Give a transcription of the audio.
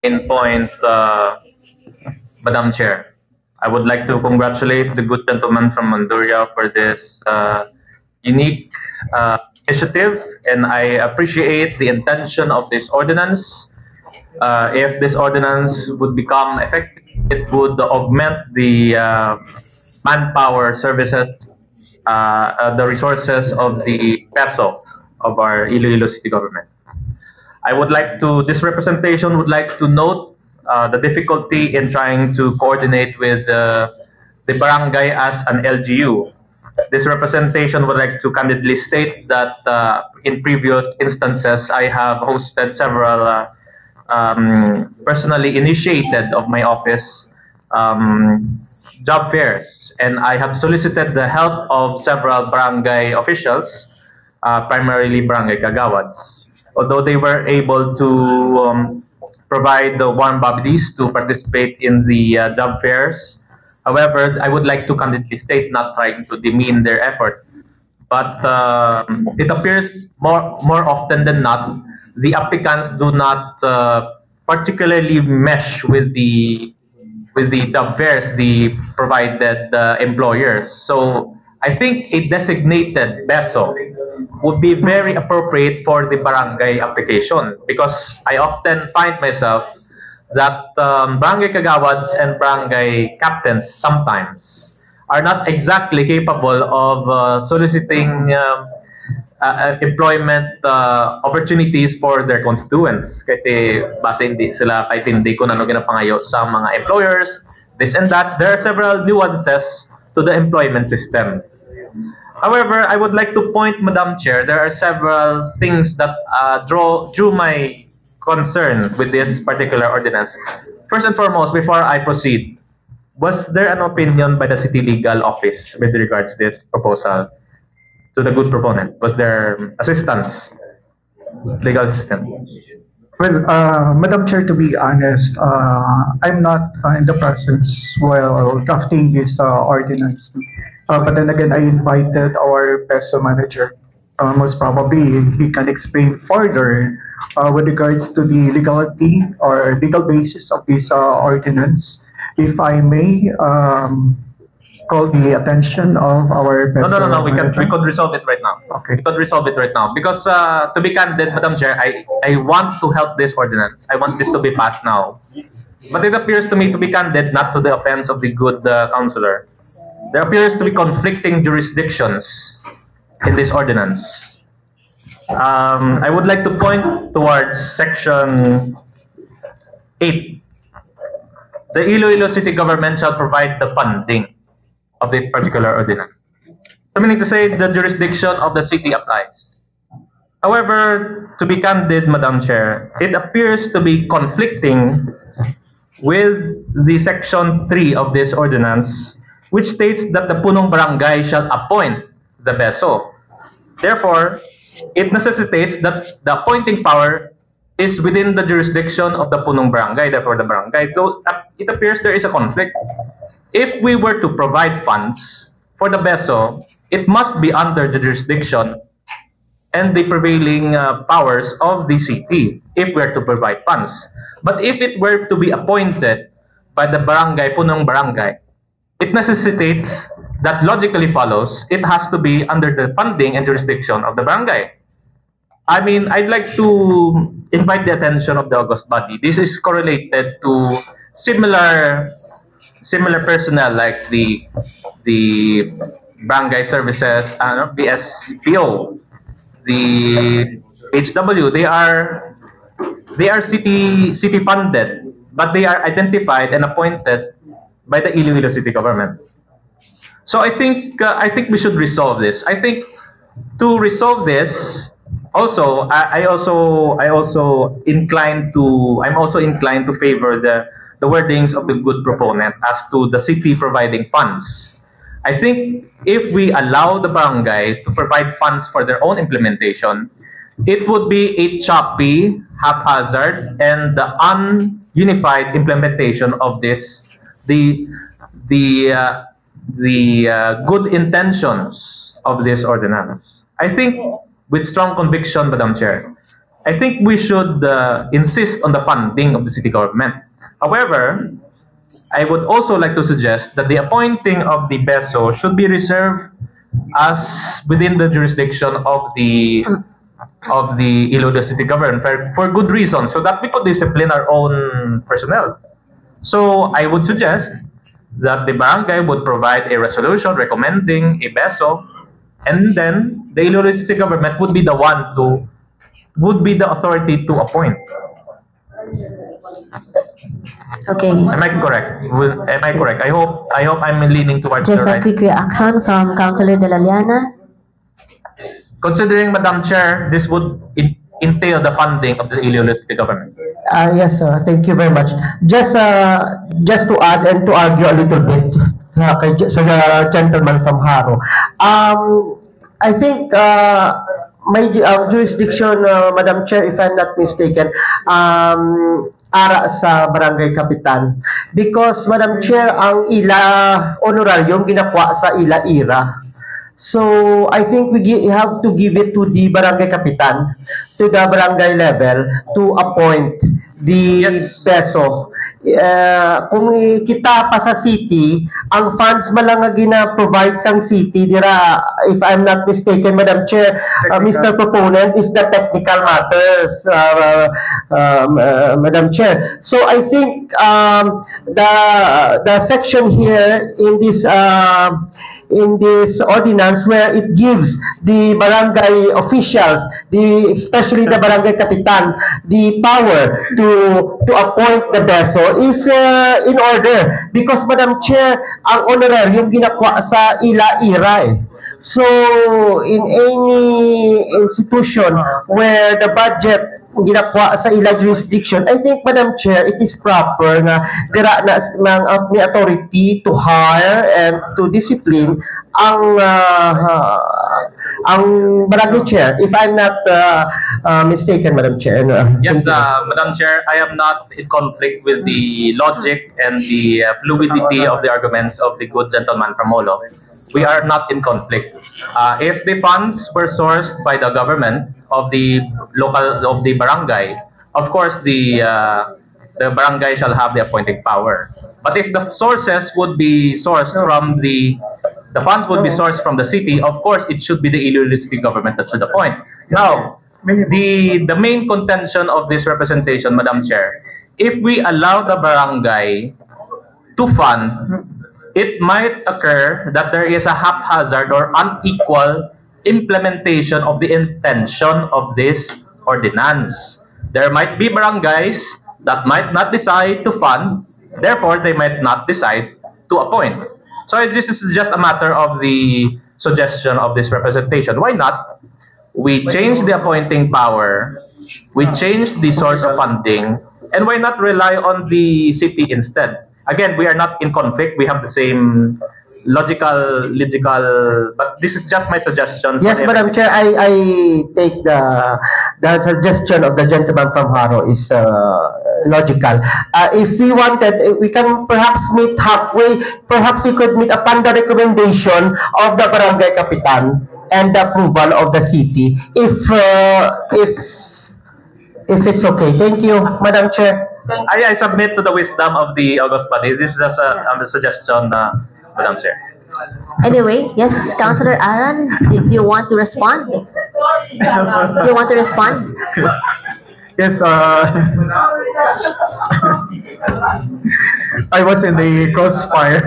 main point, Madam Chair. I would like to congratulate the good gentleman from Manduria for this unique initiative, and I appreciate the intention of this ordinance. If this ordinance would become effective, it would augment the manpower services, the resources of the PESO of our Iloilo City Government. I would like to, this representation would like to note the difficulty in trying to coordinate with the barangay as an LGU. This representation would like to candidly state that in previous instances, I have hosted several personally initiated of my office job fairs, and I have solicited the help of several barangay officials, primarily barangay kagawads. Although they were able to provide the warm bodies to participate in the job fairs. However, I would like to candidly state, not trying to demean their effort, but it appears more often than not, the applicants do not particularly mesh with the job fairs the provided employers. So I think a designated BESO would be very appropriate for the barangay application, because I often find myself that barangay kagawads and barangay captains sometimes are not exactly capable of soliciting employment opportunities for their constituents. Kasi base hindi sila kahit hindi ko nano ginapangayo sa mga employers, this and that. There are several nuances to the employment system. However, I would like to point, Madam Chair, there are several things that drew my concern with this particular ordinance. First and foremost, before I proceed, was there an opinion by the City Legal Office with regards to this proposal to the good proponent? Was there assistance, legal assistance? Well, Madam Chair, to be honest, I'm not in the presence while drafting this ordinance. But then again, I invited our PESO manager. Most probably, he can explain further with regards to the legality or legal basis of this ordinance. If I may call the attention of our PESO No. We manager. could resolve it right now. Okay. We could resolve it right now. Because to be candid, Madam Chair, I want to help this ordinance. I want this to be passed now. But it appears to me, to be candid, not to the offense of the good councillor, there appears to be conflicting jurisdictions in this ordinance. I would like to point towards section 8. The Iloilo City Government shall provide the funding of this particular ordinance. So meaning to say, the jurisdiction of the city applies. However, to be candid, Madam Chair, it appears to be conflicting with the section 3 of this ordinance, which states that the punong barangay shall appoint the BESO. Therefore, it necessitates that the appointing power is within the jurisdiction of the punong barangay, therefore the barangay. So it appears there is a conflict. If we were to provide funds for the BESO, it must be under the jurisdiction and the prevailing powers of the city if we are to provide funds. But if it were to be appointed by the barangay, punong barangay, it necessitates that logically follows, it has to be under the funding and jurisdiction of the barangay. I mean, I'd like to invite the attention of the august body. This is correlated to similar personnel like the barangay services, BSPO, the HW. They are city funded, but they are identified and appointed by the Iloilo City Government. So I think we should resolve this. I think to resolve this, also I'm also inclined to favor the wordings of the good proponent as to the city providing funds. I think if we allow the barangay to provide funds for their own implementation, it would be a choppy, haphazard, and the ununified implementation of this. The good intentions of this ordinance. I think with strong conviction, Madam Chair, I think we should insist on the funding of the city government. However, I would also like to suggest that the appointing of the BESO should be reserved as within the jurisdiction of the Iloilo city government for good reason, so that we could discipline our own personnel. So I would suggest that the barangay would provide a resolution recommending a BESO, and then the Iloilo city government would be the authority to appoint. Okay. Am I correct? Am I correct? I hope I'm leaning towards Just the a right. quick reaction from Councilor De La Liana. Considering, Madam Chair, this would entail the funding of the Iloilo city government. Yes, thank you very much. Just to add and to argue a little bit sa the gentleman from Haro. I think my jurisdiction, Madam Chair, if I'm not mistaken, ara sa Barangay Kapitan. Because, Madam Chair, ang ila honorarium ginakuha sa ila ira. So, I think we have to give it to the Barangay Kapitan, to the barangay level, to appoint the Yes. BESO. Kung kita pa sa city, ang funds malang nga gina-provide sang city, dira, if I'm not mistaken, Madam Chair, Mr. Proponent, is the technical matters, Madam Chair. So, I think the section here in this ordinance where it gives the barangay officials, especially the barangay kapitan, the power to appoint the BESO is in order, because, Madam Chair, ang honorarium ginakuha sa ila-ira eh. So, in any institution where the budget ginakuha sa ila jurisdiction, I think, Madam Chair, it is proper na dira na may authority to hire and to discipline ang barangay chair, if I'm not mistaken, Madam Chair. Yes, Madam Chair, I am not in conflict with the logic and the fluidity of the arguments of the good gentleman from Molo. We are not in conflict. If the funds were sourced by the government of the barangay, of course the barangay shall have the appointing power. But if the sources would be sourced from the funds would be sourced from the city, of course it should be the Iloilo city government that should appoint. Now, the main contention of this representation, Madam Chair, if we allow the barangay to fund, it might occur that there is a haphazard or unequal implementation of the intention of this ordinance. There might be barangays that might not decide to fund, therefore they might not decide to appoint. So this is just a matter of the suggestion of this representation. Why not? We change the appointing power, we change the source of funding, and why not rely on the city instead? Again, we are not in conflict. We have the same logical, but this is just my suggestion. Yes, Madam Chair, I take the suggestion of the gentleman from Haro is logical. If we wanted, we can perhaps meet halfway. Perhaps we could meet upon the recommendation of the barangay kapitan and the approval of the city, if it's okay. Thank you, Madam Chair. I submit to the wisdom of the August body. This is just a suggestion, Madam Chair. Anyway, yes, Councilor Aran, do you want to respond? Do you want to respond? Yes, I was in the crossfire.